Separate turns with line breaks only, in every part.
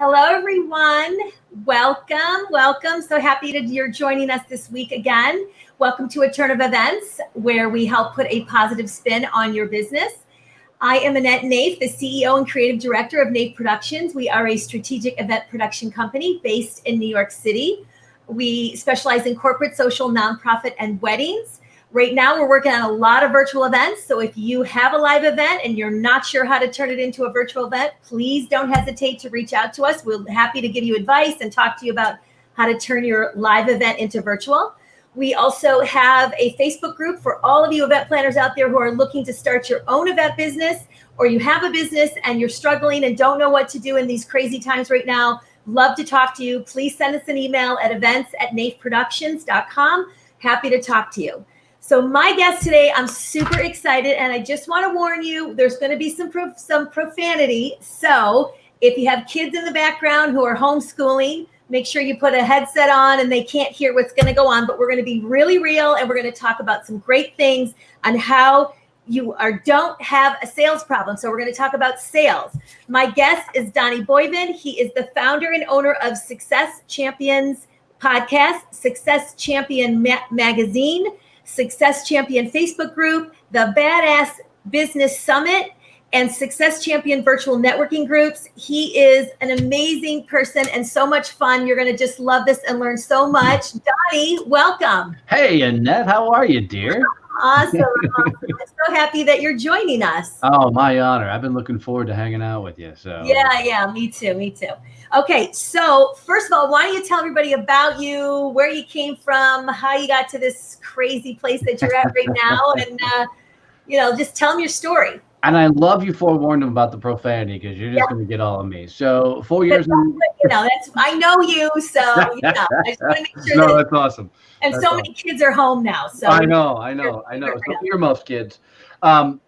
Hello, everyone. Welcome. So happy you're joining us this week again. Welcome to A Turn of Events, where we help put a positive spin on your business. I am Annette Naif, the CEO and Creative Director of Naif Productions. We are a strategic event production company based in New York City. We specialize in corporate, social, nonprofit, and weddings. Right now, we're working on a lot of virtual events. So if you have a live event and you're not sure how to turn it into a virtual event, please don't hesitate to reach out to us. We're happy to give you advice and talk to you about how to turn your live event into virtual. We also have a Facebook group for all of you event planners out there who are looking to start your own event business, or you have a business and you're struggling and don't know what to do in these crazy times right now. Love to talk to you. Please send us an email at events@naifproductions.com. Happy to talk to you. So my guest today, I'm super excited, and I just want to warn you, there's going to be some profanity. So if you have kids in the background who are homeschooling, make sure you put a headset on and they can't hear what's going to go on. But we're going to be really real, and we're going to talk about some great things on how you don't have a sales problem. So we're going to talk about sales. My guest is Donnie Boivin. He is the founder and owner of Success Champions Podcast, Success Champion Magazine, Success Champion Facebook group, the Badass Business Summit, and Success Champion virtual networking groups. He is an amazing person and so much fun. You're going to just love this and learn so much. Donnie, welcome.
Hey, Annette, how are you, dear?
Awesome. I'm so happy that you're joining us.
Oh, my honor. I've been looking forward to hanging out with you. So
Yeah, me too. Okay, so first of all, why don't you tell everybody about you, where you came from, how you got to this crazy place that you're at right now, and just tell them your story.
And I love you forewarned them about the profanity, because you're just going to get all of me. So 4 years.
I know you, so I just want to make sure.
No, that's awesome.
And
that's
so many kids are home now. So
I know. So earmuffs, kids. I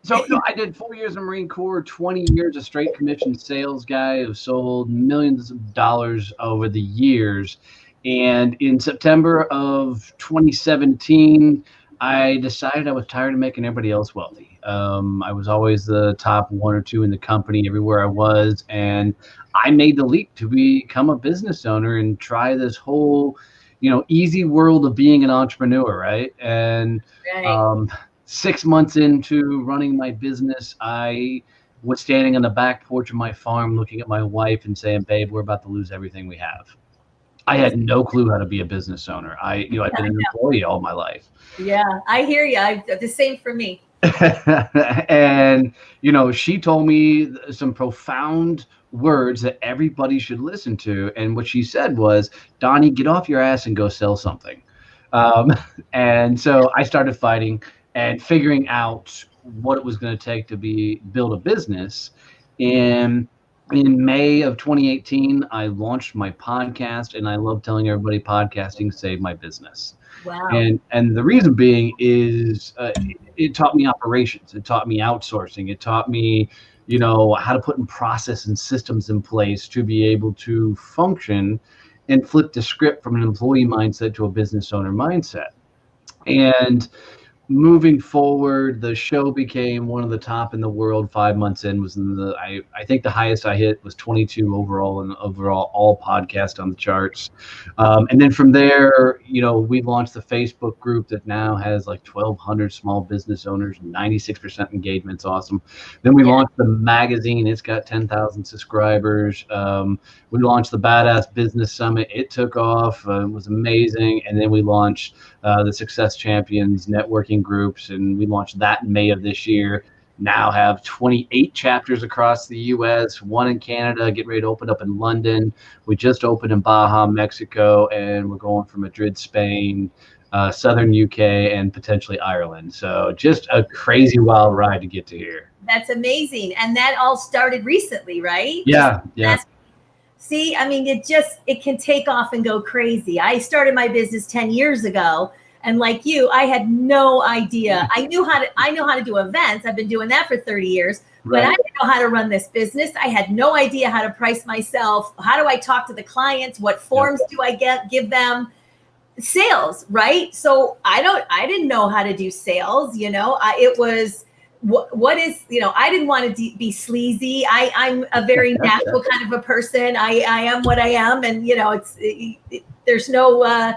did 4 years in Marine Corps, 20 years a straight commission sales guy who sold millions of dollars over the years. And in September of 2017, I decided I was tired of making everybody else wealthy. I was always the top one or two in the company everywhere I was. And I made the leap to become a business owner and try this whole, easy world of being an entrepreneur, right? And 6 months into running my business, I was standing on the back porch of my farm looking at my wife and saying, babe, we're about to lose everything we have. I had no clue how to be a business owner. I'd been an employee all my life.
Yeah, I hear you. The same for me.
And, she told me some profound words that everybody should listen to. And what she said was, Donnie, get off your ass and go sell something. And so I started fighting and figuring out what it was going to take to build a business. And in May of 2018, I launched my podcast, and I love telling everybody podcasting saved my business.
Wow.
And the reason being is it taught me operations. It taught me outsourcing. It taught me, how to put in process and systems in place to be able to function and flip the script from an employee mindset to a business owner mindset. And moving forward, the show became one of the top in the world. 5 months in, was in I think the highest I hit was 22 overall, and overall all podcast on the charts. And then from there, we launched the Facebook group that now has like 1,200 small business owners, 96% engagement. It's awesome. Then we launched the magazine. It's got 10,000 subscribers. We launched the Badass Business Summit. It took off. It was amazing. And then we launched the Success Champions networking groups, and we launched that in May of this year. Now have 28 chapters across the U.S., one in Canada, getting ready to open up in London. We just opened in Baja, Mexico, and we're going for Madrid, Spain, Southern UK, and potentially Ireland. So just a crazy wild ride to get to here.
That's amazing. And that all started recently, right?
Yeah.
See, I mean, it can take off and go crazy. I started my business 10 years ago. And like you, I had no idea. I know how to do events. I've been doing that for 30 years, but I didn't know how to run this business. I had no idea how to price myself. How do I talk to the clients? What forms do I give them? Sales, right? So I didn't know how to do sales. It was what is, I didn't want to be sleazy. I'm a very natural kind of a person. I am what I am. And, there's no,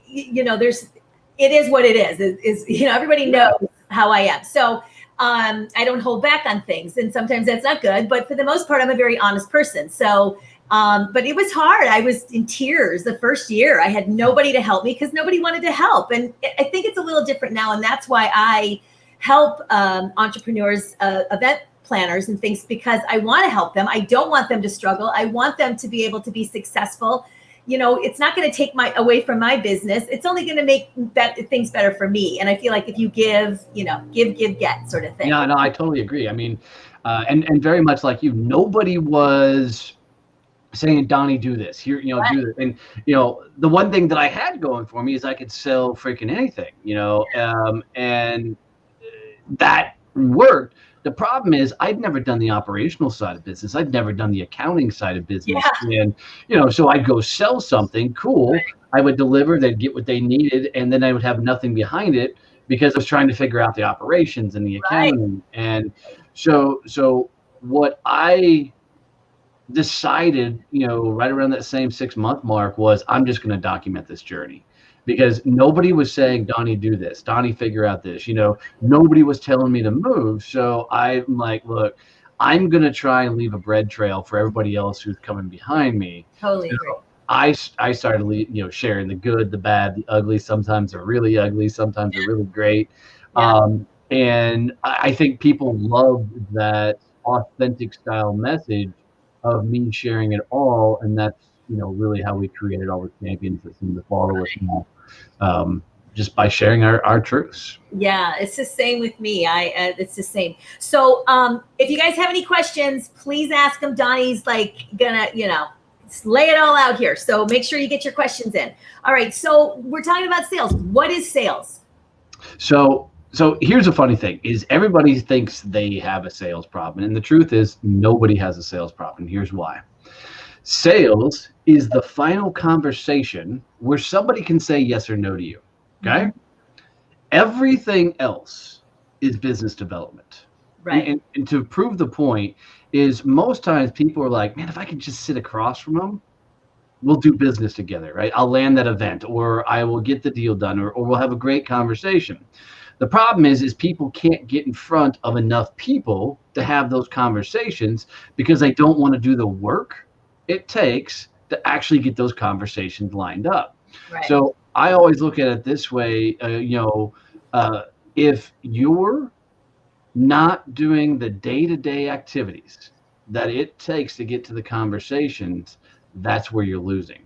it is what it is, everybody knows how I am. So I don't hold back on things. And sometimes that's not good. But for the most part, I'm a very honest person. So, but it was hard. I was in tears the first year. I had nobody to help me because nobody wanted to help. And I think it's a little different now. And that's why I help entrepreneurs, event planners and things, because I want to help them. I don't want them to struggle. I want them to be able to be successful. It's not going to take away from my business. It's only going to make things better for me. And I feel like if you give, give, get sort of thing.
Yeah, no, I totally agree. I mean, and very much like you, nobody was saying, Donnie, do this here, do this. And, the one thing that I had going for me is I could sell freaking anything, and that worked. The problem is I'd never done the operational side of business. I'd never done the accounting side of business. Yeah. And, so I'd go sell something cool. Right. I would deliver, they'd get what they needed. And then I would have nothing behind it because I was trying to figure out the operations and the accounting. Right. And so what I decided, right around that same 6-month mark was I'm just going to document this journey. Because nobody was saying, Donnie, do this. Donnie, figure out this. Nobody was telling me to move. So I'm like, look, I'm going to try and leave a bread trail for everybody else who's coming behind me.
Totally agree.
I started, sharing the good, the bad, the ugly. Sometimes they're really ugly. Sometimes they're really great. Yeah. And I think people love that authentic style message of me sharing it all. And that's, really how we created all the champions that seem to follow us now. Just by sharing our truths.
Yeah, it's the same with me. It's the same. So if you guys have any questions, please ask them. Donnie's gonna, lay it all out here. So make sure you get your questions in. All right. So we're talking about sales. What is sales?
So here's a funny thing is everybody thinks they have a sales problem. And the truth is nobody has a sales problem. Here's why. Sales is the final conversation where somebody can say yes or no to you. Okay. Mm-hmm. Everything else is business development.
Right.
And to prove the point is most times people are like, man, if I could just sit across from them, we'll do business together, right? I'll land that event or I will get the deal done or we'll have a great conversation. The problem is people can't get in front of enough people to have those conversations because they don't want to do the work it takes to actually get those conversations lined up.
Right.
So I always look at it this way, if you're not doing the day-to-day activities that it takes to get to the conversations, that's where you're losing.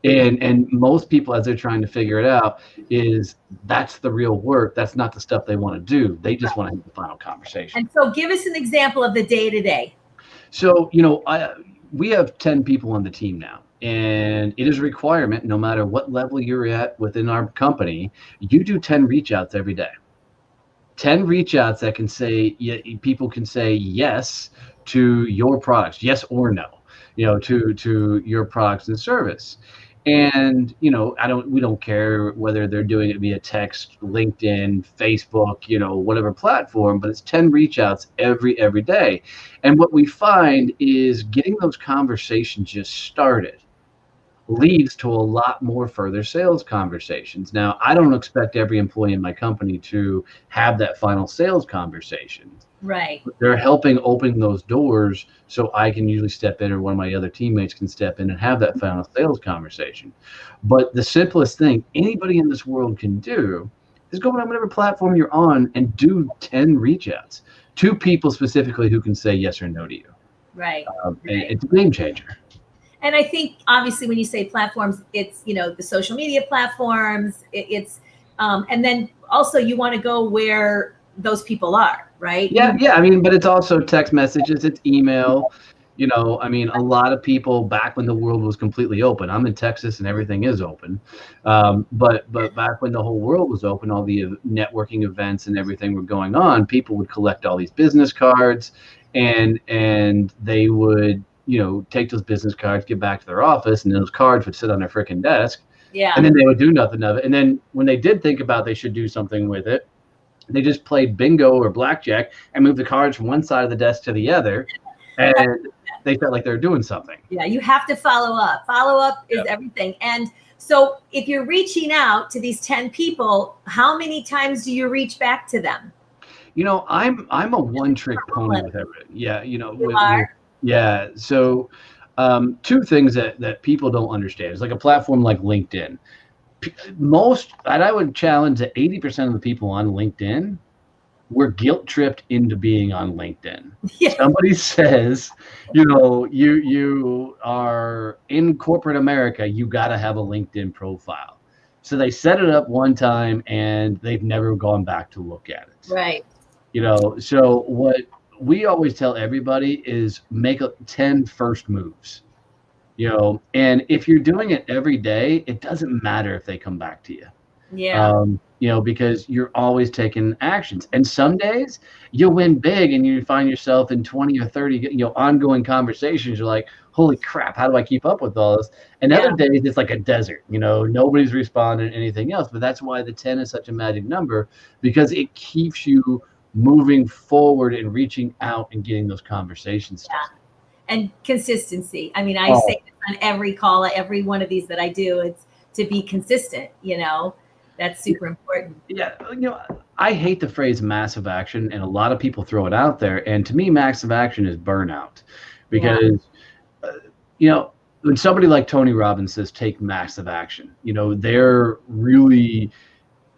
And most people, as they're trying to figure it out, is that's the real work. That's not the stuff they want to do. They just want to have the final conversation.
And so give us an example of the day-to-day.
So, we have 10 people on the team now, and it is a requirement, no matter what level you're at within our company, you do 10 reach outs every day. 10 reach outs that can say, people can say yes to your products, yes or no, to your products and service. And, we don't care whether they're doing it via text, LinkedIn, Facebook, whatever platform, but it's 10 reach outs every day. And what we find is getting those conversations just started leads to a lot more further sales conversations. Now, I don't expect every employee in my company to have that final sales conversation.
Right.
They're helping open those doors so I can usually step in or one of my other teammates can step in and have that final sales conversation. But the simplest thing anybody in this world can do is go on whatever platform you're on and do 10 reach outs to people specifically who can say yes or no to you.
Right.
And it's a game changer.
And I think obviously when you say platforms, it's, the social media platforms, and then also you want to go where those people are, right?
Yeah. But it's also text messages, it's email, a lot of people back when the world was completely open, I'm in Texas and everything is open. But back when the whole world was open, all the networking events and everything were going on, people would collect all these business cards and they would, take those business cards, get back to their office, and those cards would sit on their freaking desk.
Yeah.
And then they would do nothing of it. And then when they did think about they should do something with it, They just played bingo or blackjack and moved the cards from one side of the desk to the other, and they felt like they were doing something.
Yeah, you have to follow up. Follow up is
Yep.
everything. And so if you're reaching out to these 10 people, how many times do you reach back to them?
I'm a one-trick pony with everything. Yeah,
You are?
yeah. So two things that people don't understand is like a platform like LinkedIn. And I would challenge that 80% of the people on LinkedIn were guilt tripped into being on LinkedIn.
Yeah.
Somebody says, you are in corporate America, you got to have a LinkedIn profile. So they set it up one time and they've never gone back to look at it.
Right.
So what we always tell everybody is make 10 first moves. And if you're doing it every day, it doesn't matter if they come back to you.
Yeah.
Because you're always taking actions. And some days you'll win big and you find yourself in 20 or 30, ongoing conversations. You're like, holy crap, how do I keep up with all this? And other days it's like a desert, nobody's responding to anything else. But that's why the 10 is such a magic number, because it keeps you moving forward and reaching out and getting those conversations started.
And consistency. I mean, I say this on every call, every one of these that I do, it's to be consistent, that's super important.
Yeah. I hate the phrase massive action, and a lot of people throw it out there. And to me, massive action is burnout, because, when somebody like Tony Robbins says, take massive action, they're really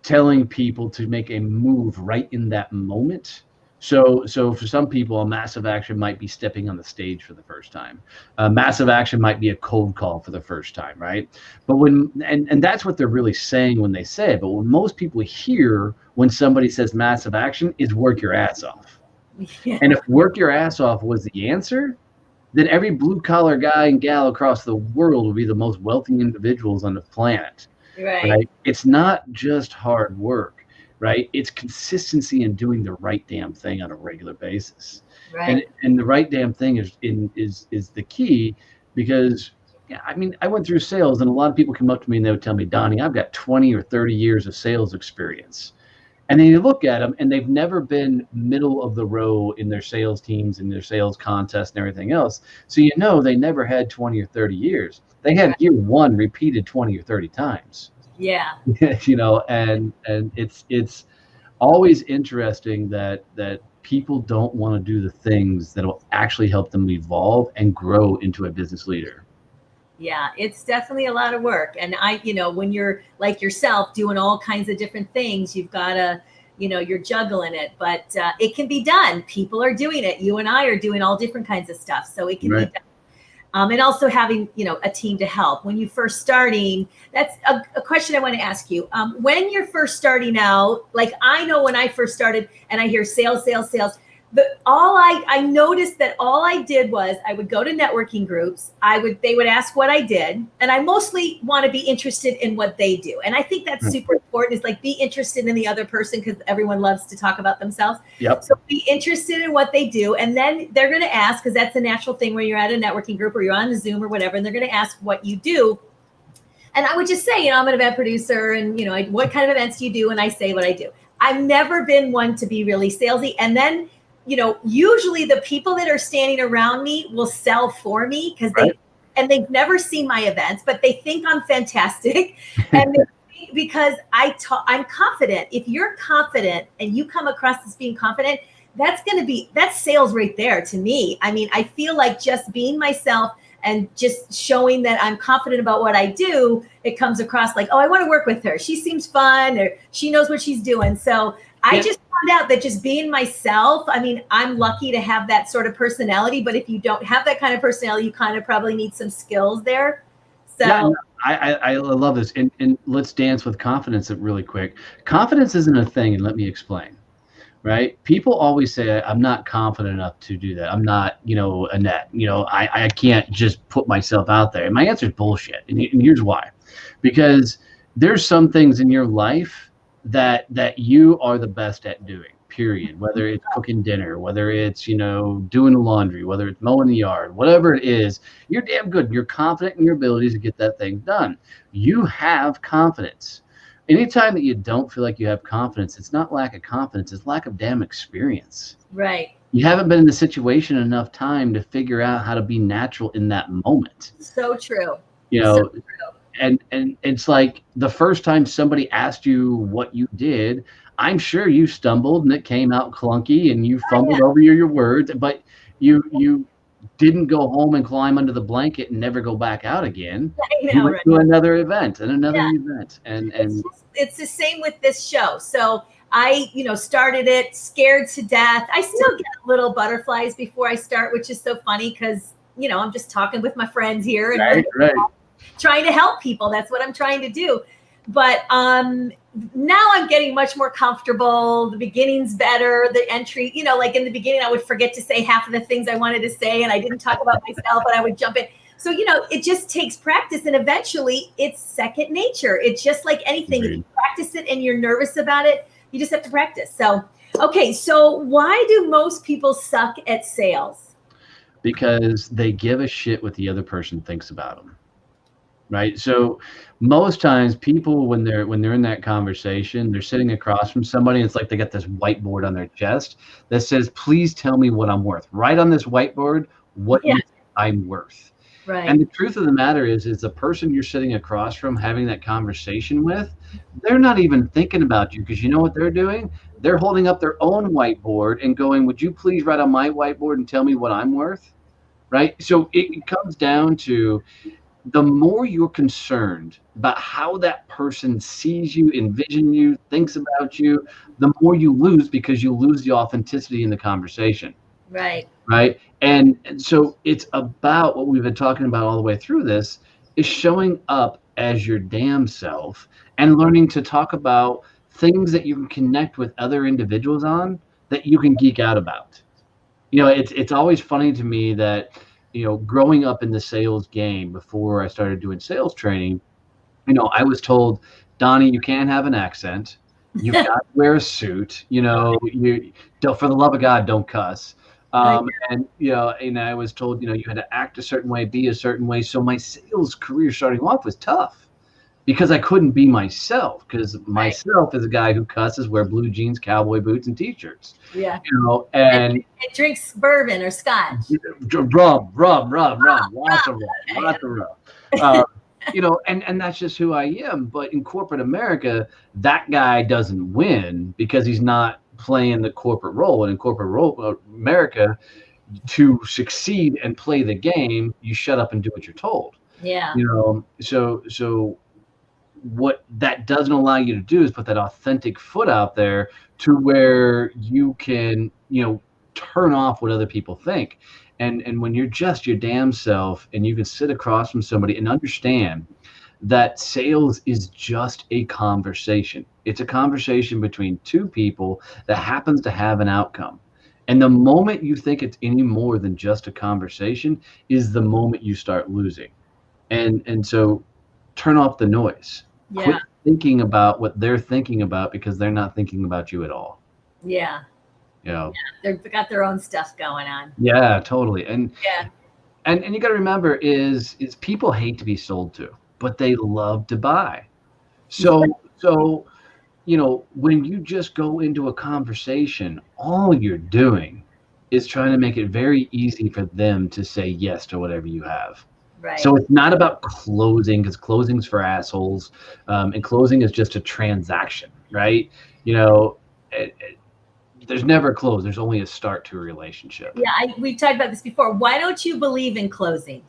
telling people to make a move right in that moment. So for some people, a massive action might be stepping on the stage for the first time. Massive action might be a cold call for the first time, right? But and that's what they're really saying when they say it. But what most people hear when somebody says massive action is work your ass off. Yeah. And if work your ass off was the answer, then every blue collar guy and gal across the world would be the most wealthy individuals on the planet. Right? It's not just hard work. Right? It's consistency in doing the right damn thing on a regular basis. Right. And the right damn thing is the key, because I went through sales, and a lot of people come up to me and they would tell me, Donnie, I've got 20 or 30 years of sales experience. And then you look at them and they've never been middle of the row in their sales teams and their sales contests and everything else. So they never had 20 or 30 years. They had year one repeated 20 or 30 times.
Yeah.
And it's always interesting that people don't want to do the things that will actually help them evolve and grow into a business leader.
Yeah, it's definitely a lot of work. And when you're like yourself doing all kinds of different things, you've got to, you're juggling it, but it can be done. People are doing it. You and I are doing all different kinds of stuff. So it can be done. And also having, a team to help. When you first starting, that's a question I want to ask you. When you're first starting out, like I know when I first started and I hear sales, I noticed that all I did was I would go to networking groups. They would ask what I did, and I mostly want to be interested in what they do. And I think that's super important, is like be interested in the other person, because everyone loves to talk about themselves.
Yep.
So be interested in what they do. And then they're going to ask, because that's a natural thing when you're at a networking group or you're on a Zoom or whatever, and they're going to ask what you do. And I would just say, I'm an event producer, and what kind of events do you do? And I say what I do. I've never been one to be really salesy. And then usually the people that are standing around me will sell for me, because they've never seen my events, but they think I'm fantastic. And because I'm confident. If you're confident and you come across as being confident, that's sales right there to me. I mean, I feel like just being myself and just showing that I'm confident about what I do, it comes across like, oh, I want to work with her. She seems fun, or she knows what she's doing. So I just found out that just being myself, I mean, I'm lucky to have that sort of personality, but if you don't have that kind of personality, you kind of probably need some skills there. So
yeah, I love this. And let's dance with confidence really quick. Confidence isn't a thing, and let me explain. Right? People always say, I'm not confident enough to do that. I'm not, Annette, I can't just put myself out there. And my answer is bullshit. And here's why. Because there's some things in your life that you are the best at doing, period. Whether it's cooking dinner, whether it's, doing the laundry, whether it's mowing the yard, whatever it is, you're damn good. You're confident in your abilities to get that thing done. You have confidence. Anytime that you don't feel like you have confidence, it's not lack of confidence, it's lack of damn experience.
Right.
You haven't been in the situation enough time to figure out how to be natural in that moment.
So true.
You
So
know,
true.
and it's like the first time somebody asked you what you did, I'm sure you stumbled and it came out clunky and you fumbled over your words, but you didn't go home and climb under the blanket and never go back out again.
I
You
know,
went
right?
to another event and another
Yeah.
event, and
It's the same with this show. So I, started it scared to death. I still get little butterflies before I start, which is so funny because, I'm just talking with my friends here and we're
right.
trying to help people. That's what I'm trying to do. But now I'm getting much more comfortable. The beginning's better. The entry, like in the beginning, I would forget to say half of the things I wanted to say, and I didn't talk about myself, but I would jump in. So, it just takes practice, and eventually it's second nature. It's just like anything. If you practice it and you're nervous about it, you just have to practice. So, okay. So why do most people suck at sales?
Because they give a shit what the other person thinks about them. Right. So most times people, when they're in that conversation, they're sitting across from somebody. It's like they got this whiteboard on their chest that says, please tell me what I'm worth. Write on this whiteboard what you think I'm worth.
Right.
And the truth of the matter is the person you're sitting across from having that conversation with, they're not even thinking about you, because you know what they're doing? They're holding up their own whiteboard and going, would you please write on my whiteboard and tell me what I'm worth? Right. So it comes down to, the more you're concerned about how that person sees you, envisions you, thinks about you, the more you lose, because you lose the authenticity in the conversation.
Right.
Right. And so it's about what we've been talking about all the way through this, is showing up as your damn self and learning to talk about things that you can connect with other individuals on, that you can geek out about. It's always funny to me that, growing up in the sales game before I started doing sales training, I was told, Donnie, you can't have an accent. You've got to wear a suit. You don't, for the love of God, don't cuss. And I was told, you had to act a certain way, be a certain way. So my sales career starting off was tough, because I couldn't be myself, because myself is a guy who cusses, wear blue jeans, cowboy boots, and t-shirts.
Yeah.
And
it drinks bourbon or scotch.
Rum, lots of rum. And that's just who I am. But in corporate America, that guy doesn't win because he's not playing the corporate role. And in corporate America, to succeed and play the game, you shut up and do what you're told.
Yeah.
So what that doesn't allow you to do is put that authentic foot out there, to where you can, turn off what other people think. And when you're just your damn self, and you can sit across from somebody and understand that sales is just a conversation. It's a conversation between two people that happens to have an outcome. And the moment you think it's any more than just a conversation is the moment you start losing. And so turn off the noise.
Yeah.
Quit thinking about what they're thinking about, because they're not thinking about you at all.
Yeah. They've got their own stuff going on.
Yeah, totally. And
yeah.
And you got to remember is people hate to be sold to, but they love to buy. So when you just go into a conversation, all you're doing is trying to make it very easy for them to say yes to whatever you have.
Right.
So it's not about closing, because closing's for assholes, and closing is just a transaction, right? There's never a close. There's only a start to a relationship.
Yeah, we've talked about this before. Why don't you believe in closing?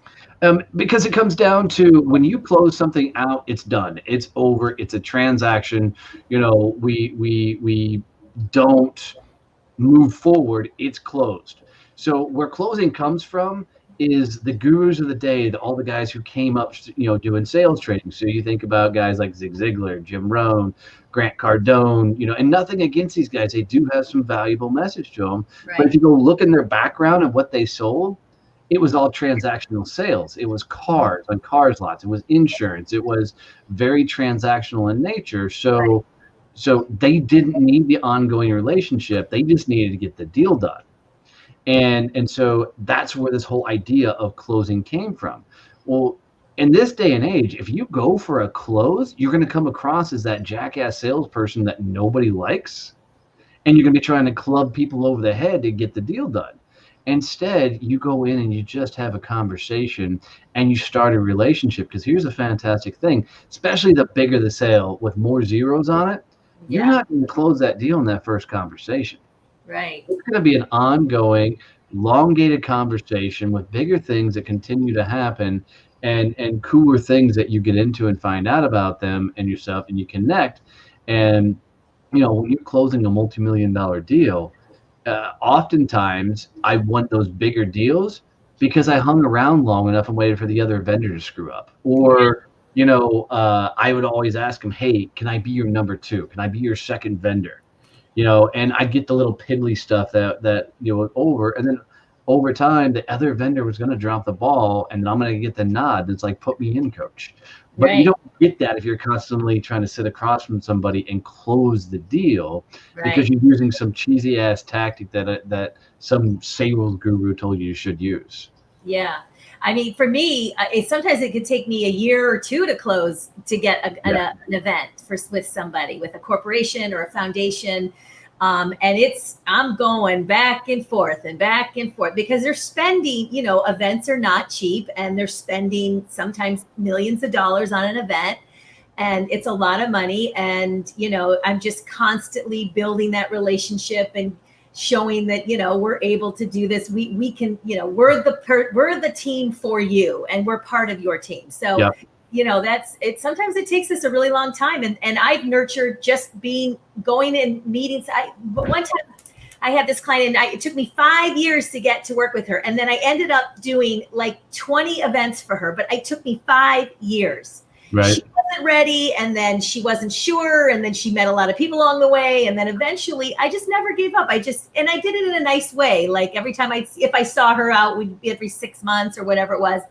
Because it comes down to, when you close something out, it's done. It's over. It's a transaction. We don't move forward. It's closed. So where closing comes from is the gurus of the day, all the guys who came up, doing sales training. So you think about guys like Zig Ziglar, Jim Rohn, Grant Cardone, and nothing against these guys. They do have some valuable message to them. Right. But if you go look in their background and what they sold, it was all transactional sales. It was cars on cars lots. It was insurance. It was very transactional in nature. So they didn't need the ongoing relationship. They just needed to get the deal done. And so that's where this whole idea of closing came from. Well, in this day and age, if you go for a close, you're going to come across as that jackass salesperson that nobody likes, and you're going to be trying to club people over the head to get the deal done. Instead, you go in and you just have a conversation and you start a relationship. Because here's a fantastic thing, especially the bigger the sale with more zeros on it, you're not going to close that deal in that first conversation.
Right.
It's going to be an ongoing, elongated conversation with bigger things that continue to happen, and cooler things that you get into and find out about them and yourself, and you connect. And when you're closing a multi-million-dollar deal, oftentimes I want those bigger deals because I hung around long enough and waited for the other vendor to screw up. Or, I would always ask them, hey, can I be your number two? Can I be your second vendor? And I get the little piddly stuff that over, and then over time, the other vendor was going to drop the ball, and I'm going to get the nod. It's like, put me in, coach. But you don't get that if you're constantly trying to sit across from somebody and close the deal, because you're using some cheesy ass tactic that some sales guru told you should use.
Yeah. I mean, for me, sometimes it could take me a year or two to close to get an event with somebody, with a corporation or a foundation. And I'm going back and forth because they're spending, events are not cheap, and they're spending sometimes millions of dollars on an event, and it's a lot of money. And, I'm just constantly building that relationship and showing that, we're able to do this. We can, we're the team for you, and we're part of your team. So, that's it. Sometimes it takes us a really long time. And I've nurtured just going in meetings. But one time I had this client, and it took me 5 years to get to work with her. And then I ended up doing like 20 events for her, but it took me 5 years.
Right.
She wasn't ready, and then she wasn't sure, and then she met a lot of people along the way, and then eventually I just never gave up. I did it in a nice way. Like every time if I saw her out, would be every 6 months or whatever it was.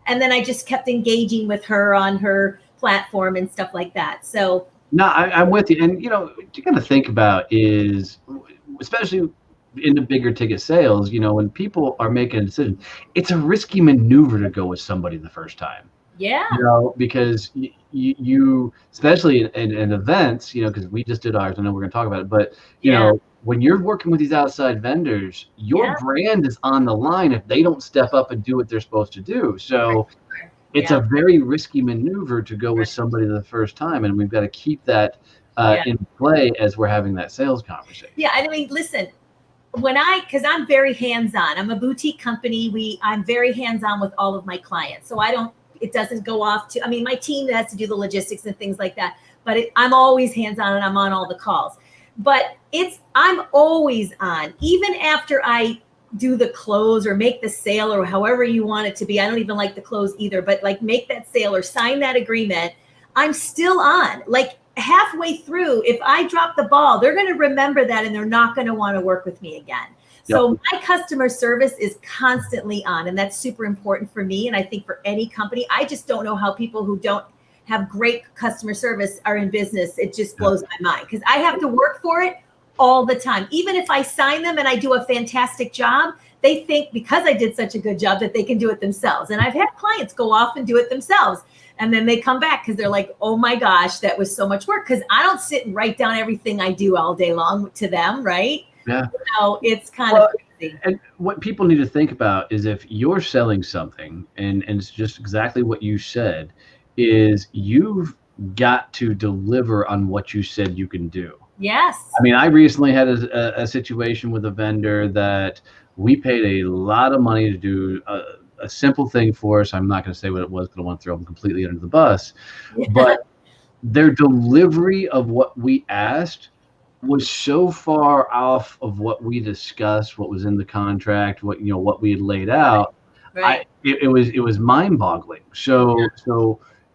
And then I just kept engaging with her on her platform and stuff like that. So
no, I'm with you. And what you got to think about is, especially in the bigger ticket sales, when people are making a decision, it's a risky maneuver to go with somebody the first time.
Yeah.
Because you especially in events, because we just did ours. I know we're going to talk about it, but when you're working with these outside vendors, your brand is on the line if they don't step up and do what they're supposed to do. So it's a very risky maneuver to go with somebody the first time, and we've got to keep that in play as we're having that sales conversation.
Yeah, I mean, listen. Because I'm very hands-on. I'm a boutique company. I'm very hands-on with all of my clients. So it doesn't go off to, my team has to do the logistics and things like that, but I'm always hands-on, and I'm on all the calls. But I'm always on, even after I do the close or make the sale or however you want it to be. I don't even like the close either, but like make that sale or sign that agreement. I'm still on. Like halfway through, if I drop the ball, they're going to remember that, and they're not going to want to work with me again. So my customer service is constantly on, and that's super important for me. And I think for any company, I just don't know how people who don't have great customer service are in business. It just blows my mind, because I have to work for it all the time. Even if I sign them and I do a fantastic job, they think because I did such a good job that they can do it themselves. And I've had clients go off and do it themselves, and then they come back because they're like, oh my gosh, that was so much work. Because I don't sit and write down everything I do all day long to them, right?
Yeah.
It's kind of crazy.
And what people need to think about is, if you're selling something, and it's just exactly what you said, is you've got to deliver on what you said you can do.
Yes.
I recently had a situation with a vendor that we paid a lot of money to do a simple thing for us. I'm not going to say what it was because I want to throw them completely under the bus. Yeah. But their delivery of what we asked was so far off of what we discussed, what was in the contract, what we had laid out.
Right.
It was mind-boggling. So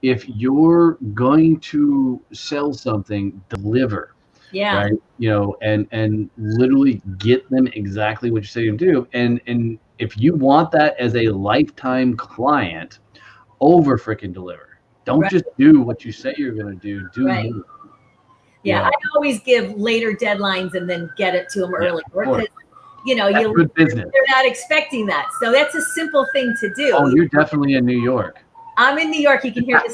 if you're going to sell something, deliver.
Yeah.
Right. And literally get them exactly what you say you do. And if you want that as a lifetime client, over freaking deliver. Don't just do what you say you're going to do. Do more.
Yeah, I always give later deadlines and then get it to them early. Because,
that's good business.
They're not expecting that. So that's a simple thing to do.
Oh, you're definitely in New York.
I'm in New York. You can hear this.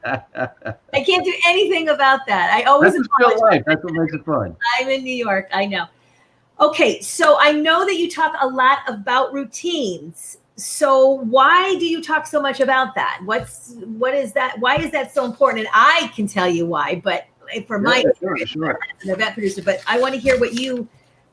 I can't do anything about that. I always apologize.
That's what makes it fun.
I'm in New York. I know. Okay, so I know that you talk a lot about routines. So why do you talk so much about that? What is that? Why is that so important? And I can tell you why, but for my experience,
sure.
I'm an event producer, but I want to hear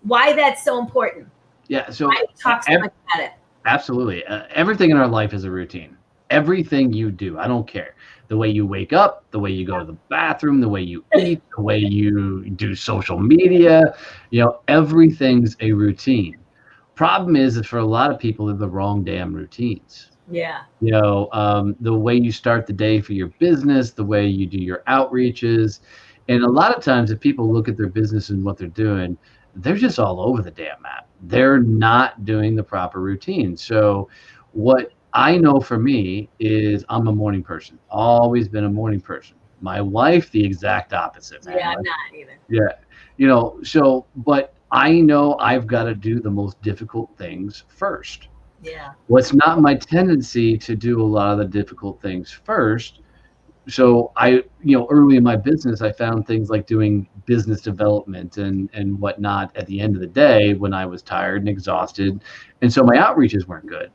why that's so important.
Yeah, so
why you talk so much about it.
Absolutely. Everything in our life is a routine. Everything you do, I don't care. The way you wake up, the way you go to the bathroom, the way you eat, the way you do social media, everything's a routine. Problem is that for a lot of people, they're the wrong damn routines.
Yeah.
The way you start the day for your business, the way you do your outreaches. And a lot of times if people look at their business and what they're doing, they're just all over the damn map. They're not doing the proper routine. So what I know for me is I'm a morning person. Always been a morning person. My wife, the exact opposite, man.
Yeah, I'm not either.
Yeah. But I know I've got to do the most difficult things first.
Yeah.
What's not my tendency to do a lot of the difficult things first. So early in my business, I found things like doing business development and whatnot at the end of the day when I was tired and exhausted. And so my outreaches weren't good.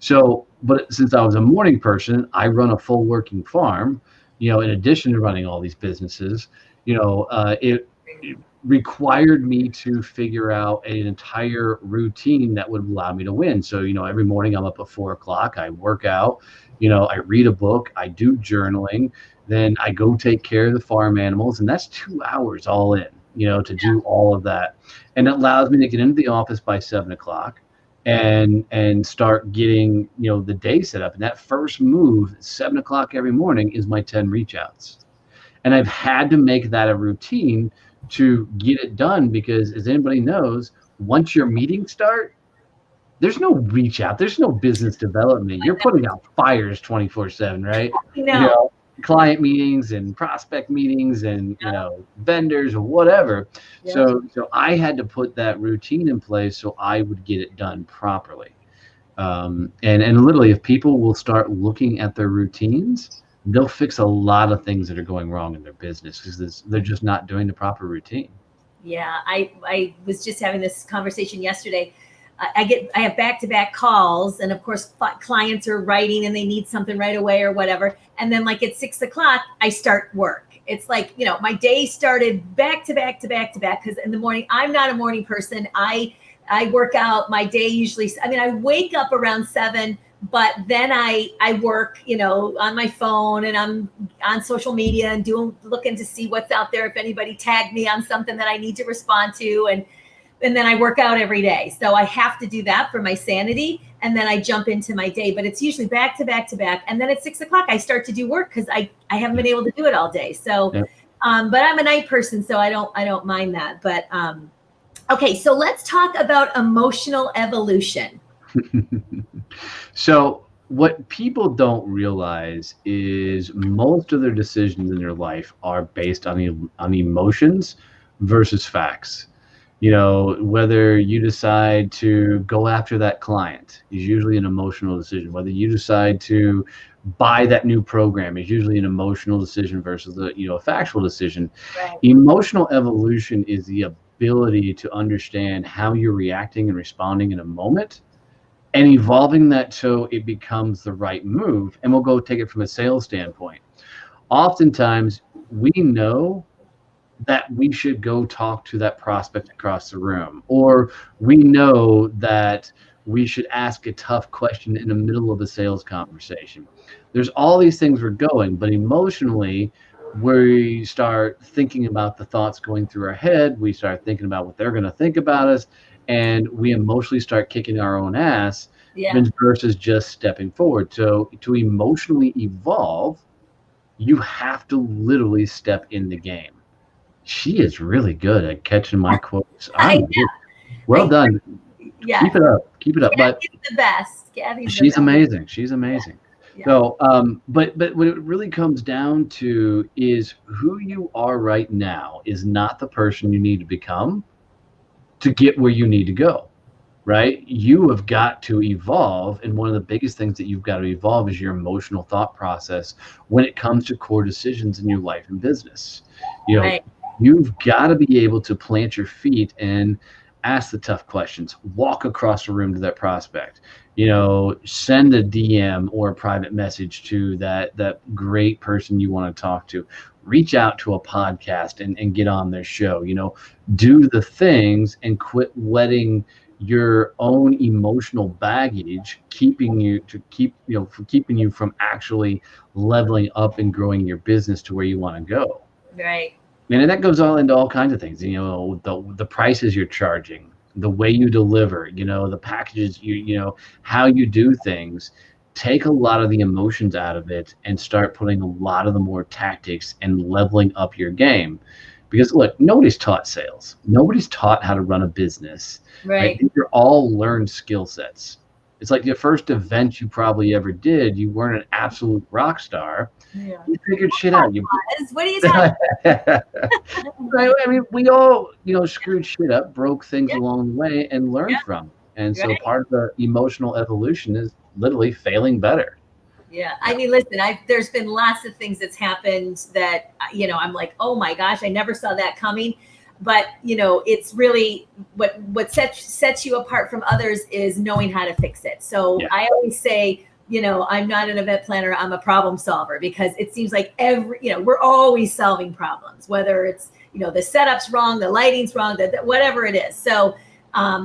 So, but since I was a morning person, I run a full working farm, in addition to running all these businesses, it required me to figure out an entire routine that would allow me to win. So, every morning I'm up at 4:00, I work out, I read a book, I do journaling, then I go take care of the farm animals. And that's 2 hours all in, to do all of that. And it allows me to get into the office by 7:00 and start getting, the day set up. And that first move, 7:00 every morning, is my 10 reach outs. And I've had to make that a routine to get it done because, as anybody knows, once your meetings start, there's no reach out, there's no business development. You're putting out fires 24/7, right? Client meetings and prospect meetings and vendors or whatever. Yeah. So I had to put that routine in place so I would get it done properly. And literally, if people will start looking at their routines, they'll fix a lot of things that are going wrong in their business because they're just not doing the proper routine.
Yeah, I was just having this conversation yesterday. I have back-to-back calls, and of course clients are writing and they need something right away or whatever. And then like at 6:00, I start work. It's like, my day started back to back to back to back. Cause in the morning, I'm not a morning person. I work out my day usually. I wake up around 7, but then I work, on my phone and I'm on social media and looking to see what's out there. If anybody tagged me on something that I need to respond to, and then I work out every day. So I have to do that for my sanity. And then I jump into my day, but it's usually back to back to back. And then at 6:00, I start to do work because I haven't been able to do it all day. So, yeah. But I'm a night person, so I don't mind that. But, okay. So let's talk about emotional evolution.
So what people don't realize is most of their decisions in their life are based on emotions versus facts. Whether you decide to go after that client is usually an emotional decision. Whether you decide to buy that new program is usually an emotional decision versus a factual decision. Right. Emotional evolution is the ability to understand how you're reacting and responding in a moment and evolving that so it becomes the right move. And we'll go take it from a sales standpoint. Oftentimes, we know that we should go talk to that prospect across the room, or we know that we should ask a tough question in the middle of a sales conversation. There's all these things we're going, but emotionally, we start thinking about the thoughts going through our head. We start thinking about what they're going to think about us, and we emotionally start kicking our own ass versus just stepping forward. So to emotionally evolve, you have to literally step in the game. She is really good at catching my quotes. Well done.
Yeah.
Keep it up. Keep it up.
Gabby's the best.
She's amazing. She's amazing. Yeah. So, but what it really comes down to is who you are right now is not the person you need to become to get where you need to go. right? You have got to evolve. And one of the biggest things that you've got to evolve is your emotional thought process when it comes to core decisions in your life and business. You know,
Right.
you've got to be able to plant your feet and ask the tough questions, walk across the room to that prospect, send a DM or a private message to that great person you want to talk to, reach out to a podcast and get on their show, do the things and quit letting your own emotional baggage keeping you from actually leveling up and growing your business to where you want to go.
Right.
And that goes all into all kinds of things, the prices you're charging, the way you deliver, the packages, how you do things. Take a lot of the emotions out of it and start putting a lot of the more tactics and leveling up your game. Because look, nobody's taught sales. Nobody's taught how to run a business, right?
Right.
These are all learned skill sets. It's like the first event you probably ever did, you weren't an absolute rock star.
Yeah.
You figured shit out.
What are you talking
Right. I mean, we all, screwed shit up, broke things
Yeah.
along the way, and learned
Yeah.
from. And so
Right.
part of the emotional evolution is literally failing better.
Yeah. I mean, listen, there's been lots of things that's happened that, I'm like, oh my gosh, I never saw that coming. But, it's really what sets you apart from others is knowing how to fix it. So
Yeah.
I always say, I'm not an event planner, I'm a problem solver, because it seems like we're always solving problems, whether it's, the setup's wrong, the lighting's wrong, whatever it is. So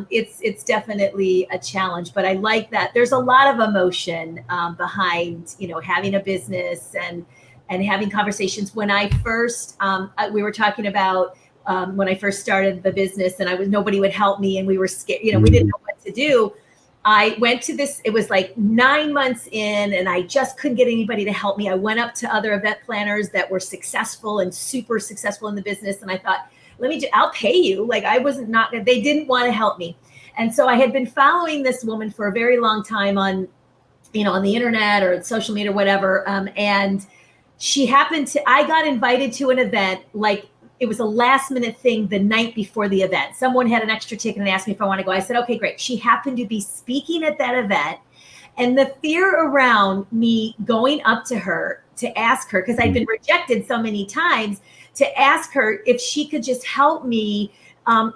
it's definitely a challenge, but I like that there's a lot of emotion behind, having a business and having conversations. When I first, we were talking about when I first started the business, and nobody would help me, and we were scared, we didn't know what to do. I went to this, it was like 9 months in, and I just couldn't get anybody to help me. I went up to other event planners that were successful and super successful in the business. And I thought, I'll pay you. Like they didn't want to help me. And so I had been following this woman for a very long time on the internet or social media or whatever. And I got invited to an event, like it was a last minute thing the night before the event. Someone had an extra ticket and asked me if I want to go. I said, okay, great. She happened to be speaking at that event. And the fear around me going up to her to ask her, because I'd been rejected so many times, to ask her if she could just help me. I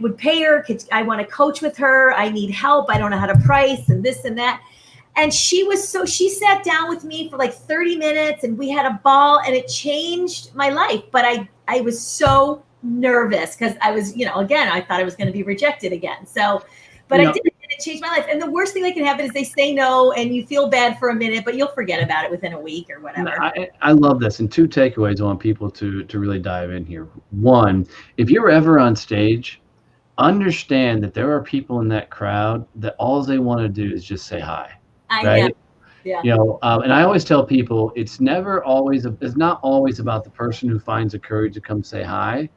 would pay her. I want to coach with her. I need help. I don't know how to price and this and that. And she sat down with me for like 30 minutes and we had a ball, and it changed my life. But I was so nervous because I was, again, I thought I was going to be rejected again. So, but I did, and it changed my life. And the worst thing that can happen is they say no and you feel bad for a minute, but you'll forget about it within a week or whatever.
I love this. And 2 takeaways I want people to really dive in here. One, if you're ever on stage, understand that there are people in that crowd that all they want to do is just say hi. Right?
Yeah.
And I always tell people it's not always about the person who finds the courage to come say hi.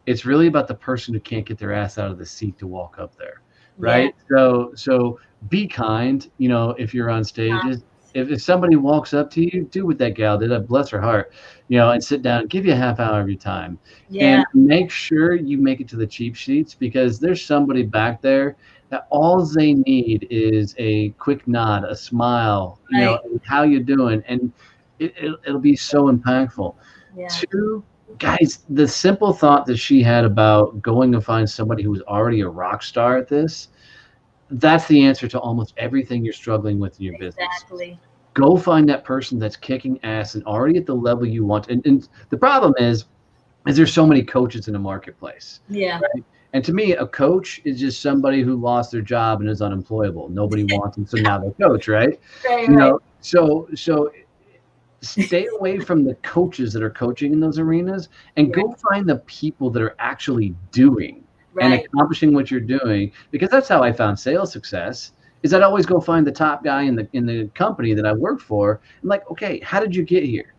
It's really about the person who can't get their ass out of the seat to walk up there. Right. Yeah. So be kind, if you're on stage. If somebody walks up to you, do what that gal did, bless her heart, and sit down, give you a half hour of your time. Yeah. And make sure you make it to the cheap seats, because there's somebody back there that all they need is a quick nod, a smile,
right.
How you doing? And it'll be so impactful. Yeah. 2, guys, the simple thought that she had about going to find somebody who was already a rock star at this, that's the answer to almost everything you're struggling with in your business.
Exactly.
Go find that person that's kicking ass and already at the level you want. And the problem is there's so many coaches in the marketplace.
Yeah.
Right? And to me, a coach is just somebody who lost their job and is unemployable. Nobody wants them, so now they coach, right?
Right.
So stay away from the coaches that are coaching in those arenas, and go find the people that are actually doing and accomplishing what you're doing. Because that's how I found sales success. Is I'd always go find the top guy in the company that I worked for, and like, okay, how did you get here?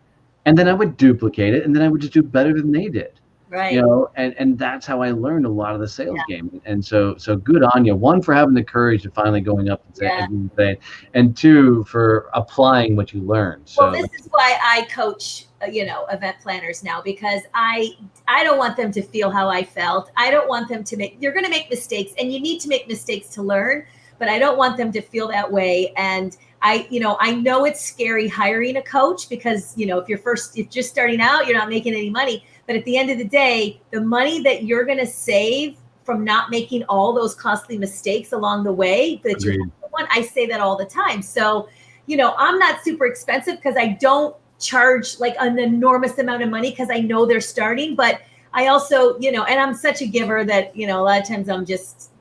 And then I would duplicate it, and then I would just do better than they did.
Right.
And that's how I learned a lot of the sales game. And so good on you. One, for having the courage to finally going up and say, and two, for applying what you learned.
Well, this is why I coach, event planners now, because I don't want them to feel how I felt. I don't want them to you're going to make mistakes, and you need to make mistakes to learn, but I don't want them to feel that way. And I know it's scary hiring a coach because, if you're just starting out, you're not making any money. But at the end of the day, the money that you're going to save from not making all those costly mistakes along the way that you want, I say that all the time. So, I'm not super expensive because I don't charge like an enormous amount of money because I know they're starting. But I also, and I'm such a giver that, a lot of times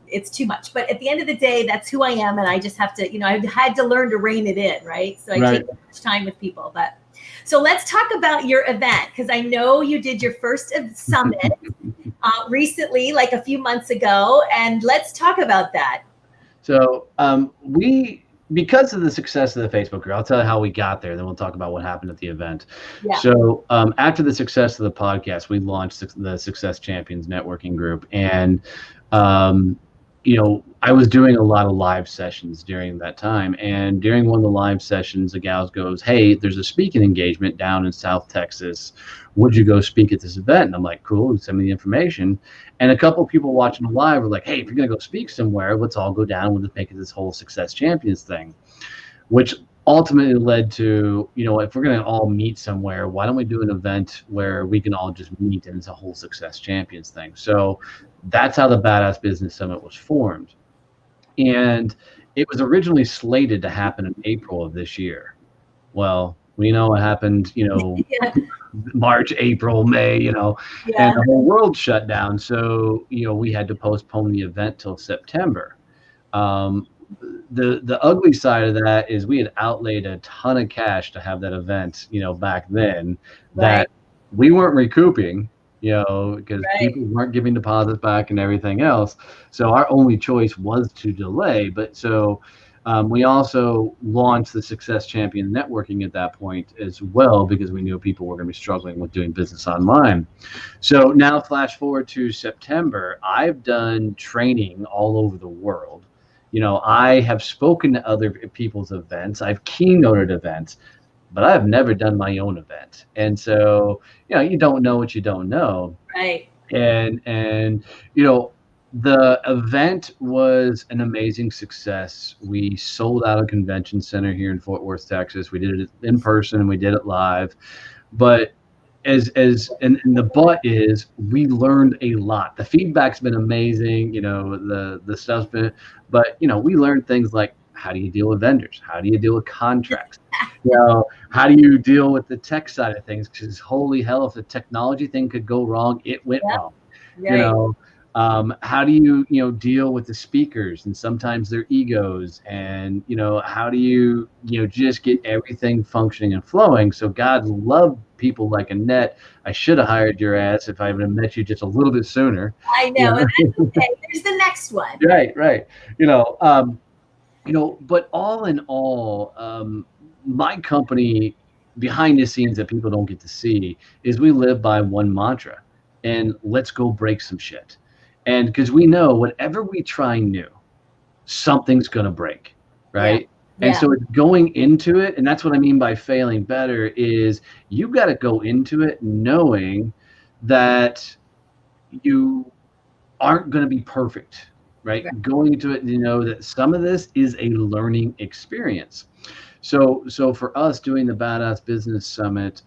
it's too much. But at the end of the day, that's who I am. And I just have to, I had to learn to rein it in. Right. So I take much time with people. But so let's talk about your event, because I know you did your first summit recently, like a few months ago. And let's talk about that.
So because of the success of the Facebook group, I'll tell you how we got there. Then we'll talk about what happened at the event. Yeah. So after the success of the podcast, we launched the Success Champions Networking Group. And, I was doing a lot of live sessions during that time. And during one of the live sessions, the gals goes, "Hey, there's a speaking engagement down in South Texas. Would you go speak at this event?" And I'm like, "Cool, send me the information." And a couple of people watching the live were like, "Hey, if you're going to go speak somewhere, let's all go down. We'll just make it this whole Success Champions thing," which ultimately led to, if we're going to all meet somewhere, why don't we do an event where we can all just meet and it's a whole Success Champions thing? So that's how the Badass Business Summit was formed. And it was originally slated to happen in April of this year. Well, we know what happened, March, April, May, and the whole world shut down. So, we had to postpone the event till September. The ugly side of that is we had outlaid a ton of cash to have that event, back then that we weren't recouping, because people weren't giving deposits back and everything else. So our only choice was to delay. But so we also launched the Success Champion Networking at that point as well, because we knew people were going to be struggling with doing business online. So now flash forward to September, I've done training all over the world. I have spoken to other people's events. I've keynoted events, but I've never done my own event. And so, you don't know what you don't know.
Right.
And the event was an amazing success. We sold out a convention center here in Fort Worth, Texas. We did it in person and we did it live. But and the but is we learned a lot. The feedback's been amazing, the stuff's been, but we learned things like, how do you deal with vendors? How do you deal with contracts? How do you deal with the tech side of things? Because holy hell, if the technology thing could go wrong, it went wrong. Right. How do you deal with the speakers and sometimes their egos, and how do you just get everything functioning and flowing? So God love people like Annette. I should have hired your ass if I would have met you just a little bit sooner.
I know, and that's okay. There's the next one.
Right. But all in all, my company, behind the scenes that people don't get to see, is we live by one mantra, and let's go break some shit. And because we know whatever we try new, something's going to break, right? Yeah. And so it's going into it, and that's what I mean by failing better, is you got to go into it knowing that you aren't going to be perfect, right? Going into it, that some of this is a learning experience. So for us, doing the Badass Business Summit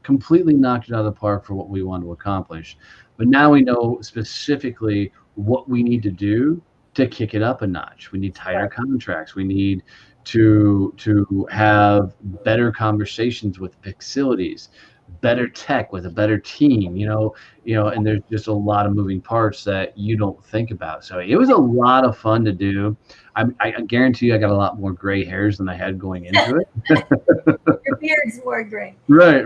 completely knocked it out of the park for what we want to accomplish. But now we know specifically what we need to do to kick it up a notch. We need tighter contracts. We need to have better conversations with facilities, better tech with a better team, and there's just a lot of moving parts that you don't think about. So it was a lot of fun to do. I guarantee you I got a lot more gray hairs than I had going into it.
Your beard's more gray.
Right.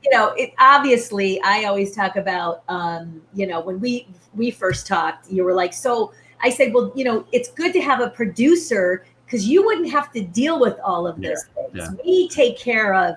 It obviously, I always talk about, when we first talked, you were like, so I said, well, it's good to have a producer because you wouldn't have to deal with all of those things. Yeah. We take care of,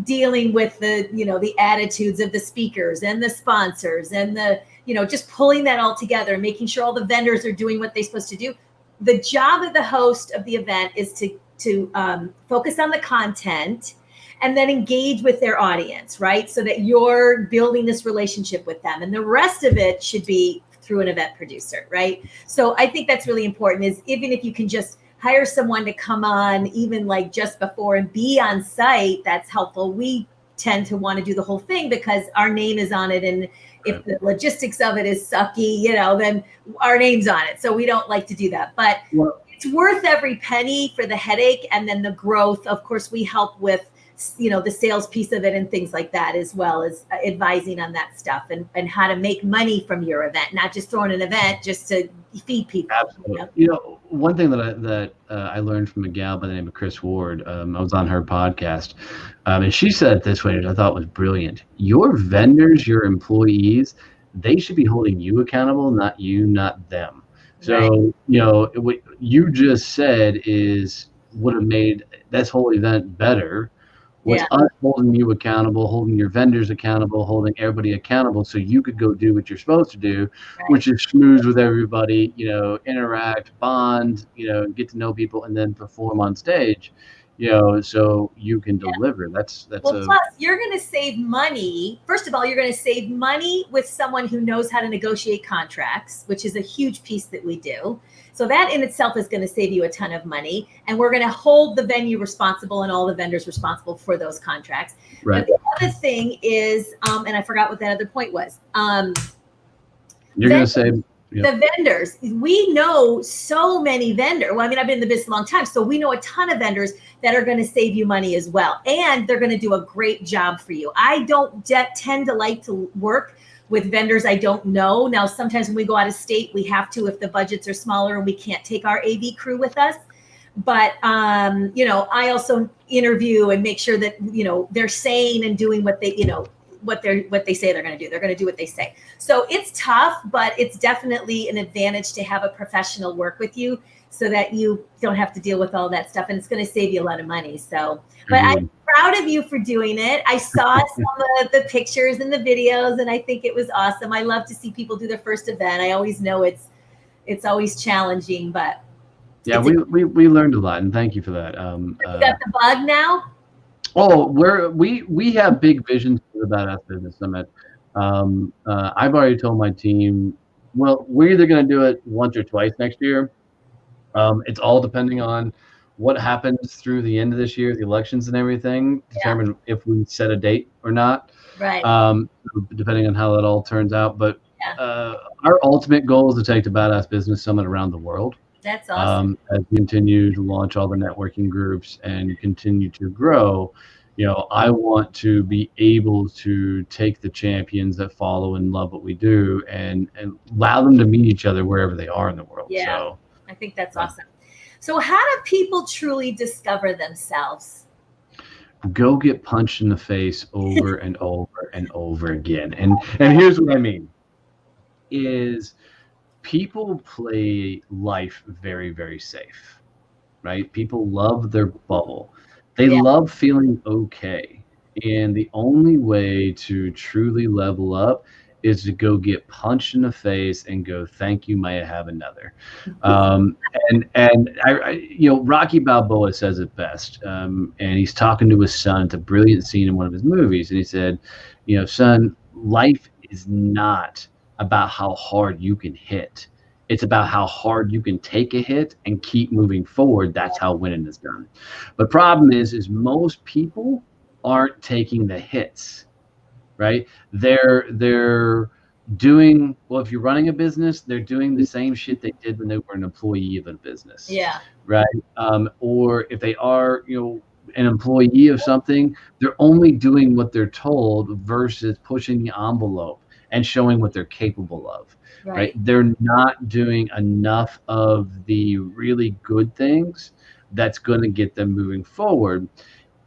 dealing with the, the attitudes of the speakers and the sponsors and the, just pulling that all together and making sure all the vendors are doing what they're supposed to do. The job of the host of the event is to focus on the content and then engage with their audience, right? So that you're building this relationship with them. And the rest of it should be through an event producer, right? So I think that's really important, is even if you can just hire someone to come on, even like just before and be on site, that's helpful. We tend to want to do the whole thing because our name is on it. And if the logistics of it is sucky, then our name's on it. So we don't like to do that. But it's worth every penny for the headache. And then the growth, of course, we help with, the sales piece of it and things like that, as well as advising on that stuff and how to make money from your event, not just throwing an event just to feed people.
Absolutely. One thing that I learned from a gal by the name of Chris Ward, I was on her podcast, and she said it this way, which I thought was brilliant. Your vendors, your employees, they should be holding you accountable, not you, not them. So, what you just said would have made this whole event better. What's us holding you accountable, holding your vendors accountable, holding everybody accountable so you could go do what you're supposed to do, which is schmooze with everybody, interact, bond, get to know people, and then perform on stage, so you can deliver. Plus,
you're going to save money. First of all, you're going to save money with someone who knows how to negotiate contracts, which is a huge piece that we do. So that in itself is going to save you a ton of money. And we're going to hold the venue responsible and all the vendors responsible for those contracts.
Right.
But the other thing is, and I forgot what that other point was.
You're going to save
the vendors. We know so many vendors. Well, I've been in the business a long time, so we know a ton of vendors that are going to save you money as well. And they're going to do a great job for you. I don't tend to like to work with vendors I don't know. Now, sometimes when we go out of state, we have to, if the budgets are smaller and we can't take our AV crew with us. But, I also interview and make sure that, they're saying and doing what they, what they say they're going to do. They're going to do what they say. So it's tough, but it's definitely an advantage to have a professional work with you so that you don't have to deal with all that stuff. And it's going to save you a lot of money. So, but I'm proud of you for doing it. I saw some of the pictures and the videos, and I think it was awesome. I love to see people do their first event. I always know it's always challenging, but
yeah, we learned a lot, and thank you for that.
You got the bug now?
Oh, we have big visions for the Badass Business Summit. I've already told my team, well, we're either going to do it once or twice next year. It's all depending on what happens through the end of this year, the elections and everything, determine if we set a date or not.
Right.
Depending on how that all turns out. But our ultimate goal is to take the Badass Business Summit around the world.
That's awesome.
As we continue to launch all the networking groups and continue to grow, I want to be able to take the champions that follow and love what we do and allow them to meet each other wherever they are in the world.
Yeah,
so,
I think that's awesome. So how do people truly discover themselves?
Go get punched in the face over and over and over again. And here's what I mean is people play life very, very safe, right? People love their bubble. They love feeling okay. And the only way to truly level up is to go get punched in the face and go, thank you, may I have another. And Rocky Balboa says it best. And he's talking to his son. It's a brilliant scene in one of his movies. And he said, son, life is not about how hard you can hit. It's about how hard you can take a hit and keep moving forward. That's how winning is done. But problem is most people aren't taking the hits, right? They're doing, well, if you're running a business, they're doing the same shit they did when they were an employee of a business.
Yeah.
Right. Or if they are, an employee of something, they're only doing what they're told versus pushing the envelope and showing what they're capable of. Right. They're not doing enough of the really good things that's going to get them moving forward.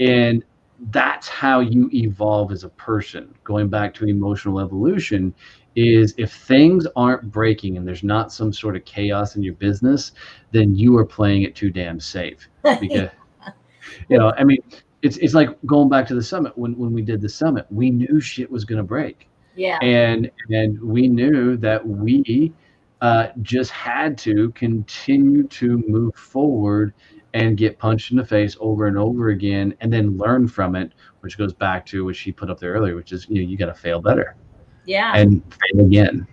And that's how you evolve as a person. Going back to emotional evolution is if things aren't breaking and there's not some sort of chaos in your business, then you are playing it too damn safe. Because, it's like going back to the summit. When we did the summit, we knew shit was going to break.
Yeah.
And we knew that we just had to continue to move forward and get punched in the face over and over again, and then learn from it, which goes back to what she put up there earlier, which is, you got to fail better.
Yeah.
And fail again.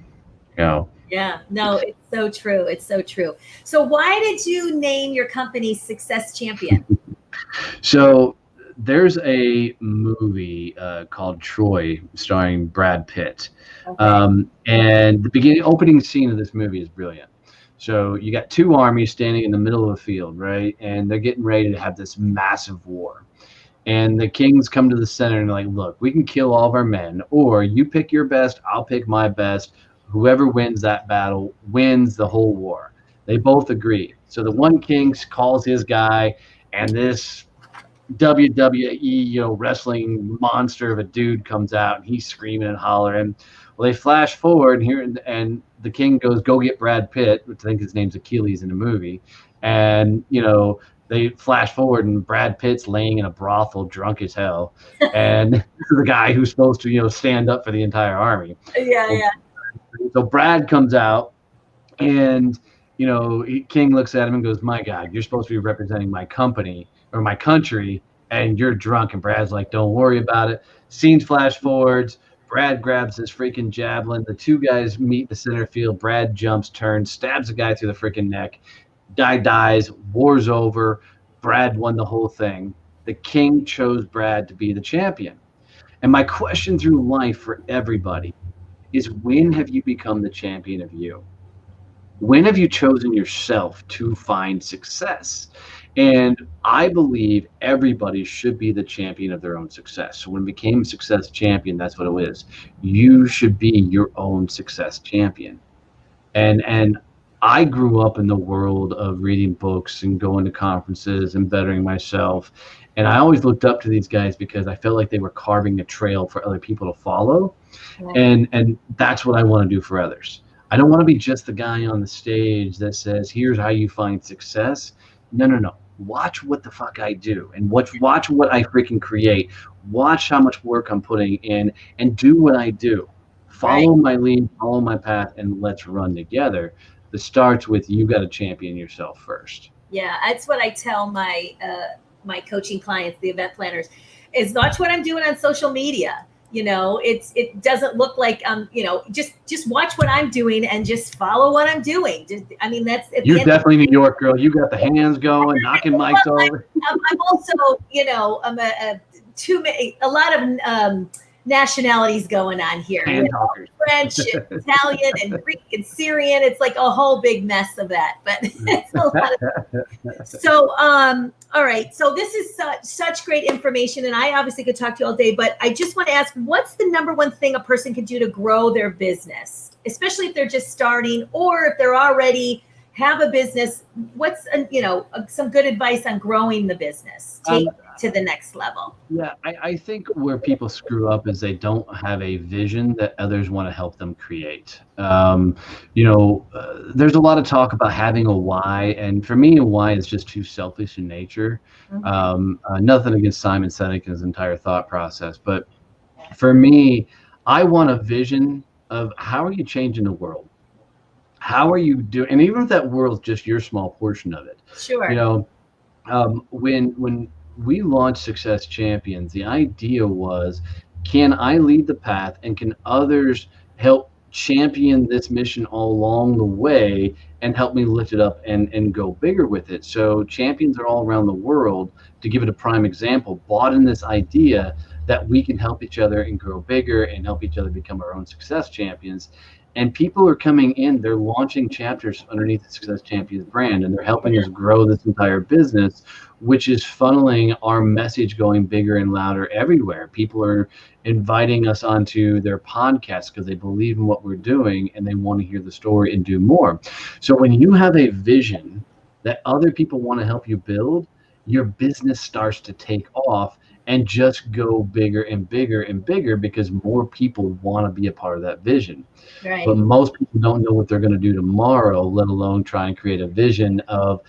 Yeah, no, it's so true. It's so true. So why did you name your company Success Champion?
So there's a movie called Troy starring Brad Pitt. Okay. And the opening scene of this movie is brilliant. So you got two armies standing in the middle of a field, right? And they're getting ready to have this massive war. And the kings come to the center and they're like, look, we can kill all of our men, or you pick your best, I'll pick my best. Whoever wins that battle wins the whole war. They both agree. So the one king calls his guy, and this WWE, wrestling monster of a dude comes out, and he's screaming and hollering. Well, they flash forward here, and the king goes, go get Brad Pitt, which I think his name's Achilles in the movie. And, they flash forward, and Brad Pitt's laying in a brothel, drunk as hell. And this is the guy who's supposed to, stand up for the entire army.
Yeah.
So Brad comes out, and, King looks at him and goes, my God, you're supposed to be representing my company or my country, and you're drunk. And Brad's like, don't worry about it. Scenes flash forwards. Brad grabs his freaking javelin. The two guys meet the center field. Brad jumps, turns, stabs the guy through the freaking neck. Guy dies. War's over. Brad won the whole thing. The king chose Brad to be the champion. And my question through life for everybody is, when have you become the champion of you? When have you chosen yourself to find success? And I believe everybody should be the champion of their own success. So when I became a success champion, that's what it is. You should be your own success champion. And I grew up in the world of reading books and going to conferences and bettering myself. And I always looked up to these guys because I felt like they were carving a trail for other people to follow. Yeah. And that's what I want to do for others. I don't want to be just the guy on the stage that says, here's how you find success. No. Watch what the fuck I do, and watch what I freaking create. Watch how much work I'm putting in, and do what I do. Follow my lead, follow my path, and let's run together. It starts with, you got to champion yourself first.
Yeah, that's what I tell my my coaching clients, the event planners, is watch what I'm doing on social media. It doesn't look like just watch what I'm doing and just follow what I'm doing. That's
you're definitely New York girl. You got the hands going, knocking mics over.
I'm also I'm a lot of nationalities going on here. French, and Italian, and Greek, and Syrian. It's like a whole big mess of that, but it's a lot of. So, all right. So this is such great information, and I obviously could talk to you all day, but I just want to ask, what's the number one thing a person can do to grow their business, especially if they're just starting, or if they're already have a business? What's some good advice on growing the business? Take to the next level.
Yeah, I think where people screw up is they don't have a vision that others want to help them create. There's a lot of talk about having a why, and for me, a why is just too selfish in nature. Mm-hmm. Nothing against Simon Sinek and his entire thought process, but for me, I want a vision of how are you changing the world? How are you doing? And even if that world's just your small portion of it.
Sure.
When we launched Success Champions, the idea was, can I lead the path, and can others help champion this mission all along the way and help me lift it up and go bigger with it? So champions are all around the world, to give it a prime example, bought in this idea that we can help each other and grow bigger and help each other become our own success champions. And people are coming in, they're launching chapters underneath the Success Champions brand, and they're helping us grow this entire business, which is funneling our message going bigger and louder everywhere. People are inviting us onto their podcasts because they believe in what we're doing and they want to hear the story and do more. So when you have a vision that other people want to help you build, your business starts to take off and just go bigger and bigger and bigger, because more people want to be a part of that vision.
Right.
But most people don't know what they're going to do tomorrow, let alone try and create a vision of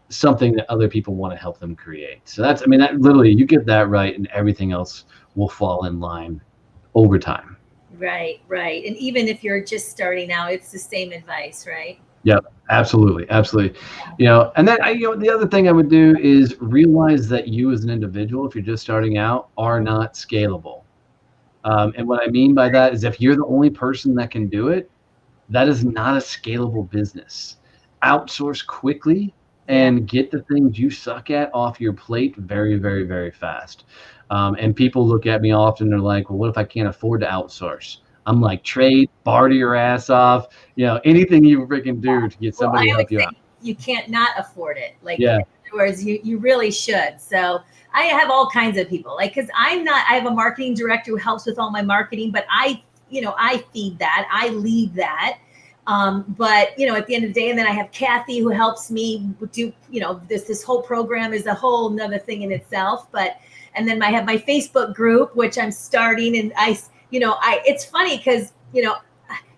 something that other people want to help them create. So that's, I mean, that literally, you get that right and everything else will fall in line over time.
Right, right. And even if you're just starting out, it's the same advice, right?
Yep, absolutely, absolutely. And then the other thing I would do is realize that you as an individual, if you're just starting out, are not scalable. And what I mean by that is if you're the only person that can do it, that is not a scalable business. Outsource quickly and get the things you suck at off your plate very, very, very fast. And people look at me often, they're like, well, what if I can't afford to outsource? I'm like, trade, barter your ass off, anything you freaking do to get somebody to help you out.
You can't not afford it. Like,
yeah.
In other words, you really should. So I have all kinds of people, like, because I have a marketing director who helps with all my marketing, but I feed that, I lead that. But at the end of the day, and then I have Kathy who helps me do, this whole program is a whole nother thing in itself. And then I have my Facebook group, which I'm starting, and it's funny because,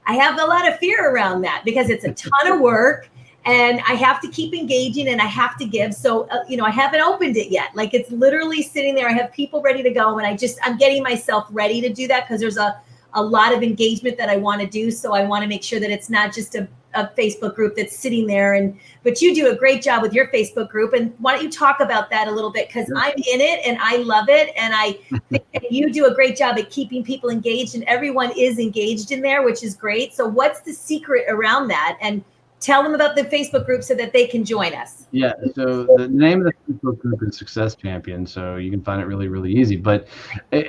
I have a lot of fear around that because it's a ton of work and I have to keep engaging and I have to give. So, I haven't opened it yet. Like, it's literally sitting there. I have people ready to go, and I'm getting myself ready to do that because there's a lot of engagement that I want to do. So I want to make sure that it's not just a Facebook group that's sitting there. But you do a great job with your Facebook group. And why don't you talk about that a little bit? Because I'm in it and I love it. And I think you do a great job at keeping people engaged, and everyone is engaged in there, which is great. So what's the secret around that? And tell them about the Facebook group so that they can join us.
Yeah. So the name of the Facebook group is Success Champion. So you can find it really, really easy. But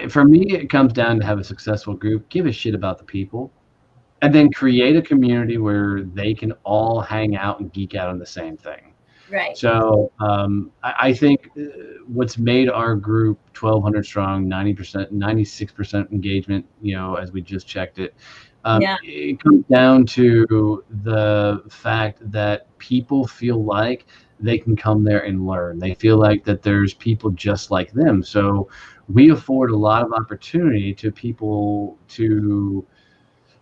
for me, it comes down to have a successful group, give a shit about the people, and then create a community where they can all hang out and geek out on the same thing.
Right.
So I think what's made our group 1,200 strong, 90%, 96% engagement, as we just checked it, it comes down to the fact that people feel like they can come there and learn. They feel like that there's people just like them. So we afford a lot of opportunity to people to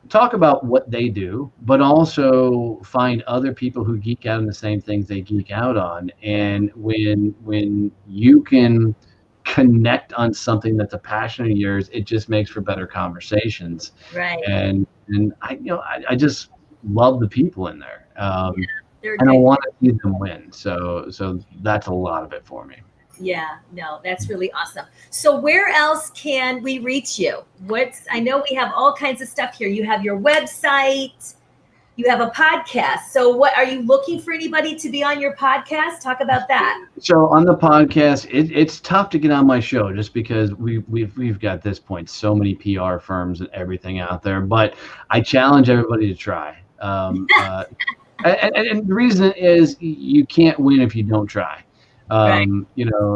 talk about what they do, but also find other people who geek out on the same things they geek out on. And when you can connect on something that's a passion of yours, it just makes for better conversations.
Right.
And I just love the people in there. And I want to see them win. So that's a lot of it for me.
Yeah, no, that's really awesome. So where else can we reach you? I know we have all kinds of stuff here. You have your website, you have a podcast. So what are you looking for anybody to be on your podcast? Talk about that.
So on the podcast, it's tough to get on my show just because we've got at this point so many PR firms and everything out there, but I challenge everybody to try. And the reason is you can't win if you don't try.
Right.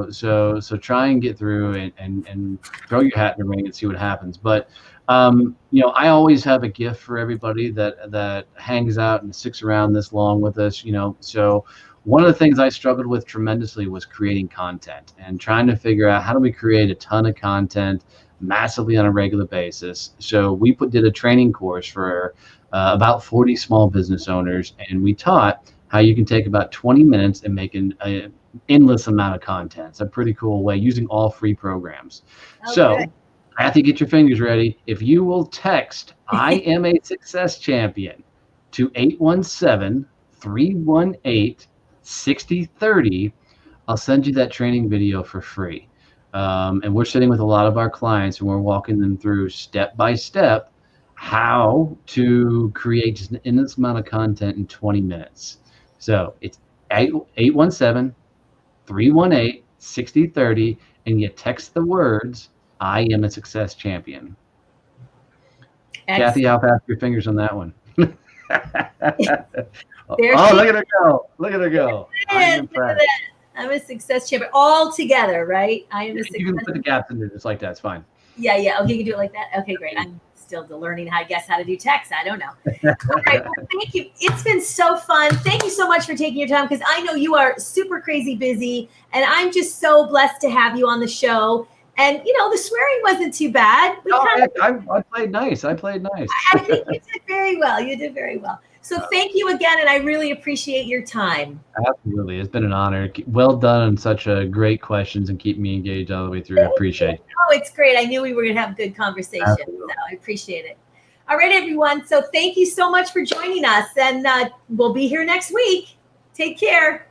So try and get through and throw your hat in the ring and see what happens. But I always have a gift for everybody that hangs out and sticks around this long with us. So one of the things I struggled with tremendously was creating content and trying to figure out how do we create a ton of content massively on a regular basis. So we did a training course for about 40 small business owners, and we taught how you can take about 20 minutes and make an endless amount of content. It's a pretty cool way using all free programs. Okay. So I have to get your fingers ready. If you will text I am a success champion to 817-318-6030, I'll send you that training video for free. And we're sitting with a lot of our clients and we're walking them through step by step how to create just an endless amount of content in 20 minutes. So it's 817-318-6030, and you text the words, I am a success champion. Excellent. Kathy, how fast your fingers on that one? Look at her go. Look at her go.
I'm a success champion. All together, right? I am a success.
You can put the gaps in there just like that. It's fine.
Yeah. Okay, you can do it like that. Okay, great. I'm still learning how to do text. I don't know. All right. Well, thank you. It's been so fun. Thank you so much for taking your time, because I know you are super crazy busy, and I'm just so blessed to have you on the show. And the swearing wasn't too bad.
I played nice. I think
you did very well. So So thank you again, and I really appreciate your time.
Absolutely. It's been an honor. Well done on such great questions and keep me engaged all the way through. I appreciate it.
Oh, it's great. I knew we were going to have good conversation.
Absolutely.
So I appreciate it. All right, everyone. So thank you so much for joining us, and we'll be here next week. Take care.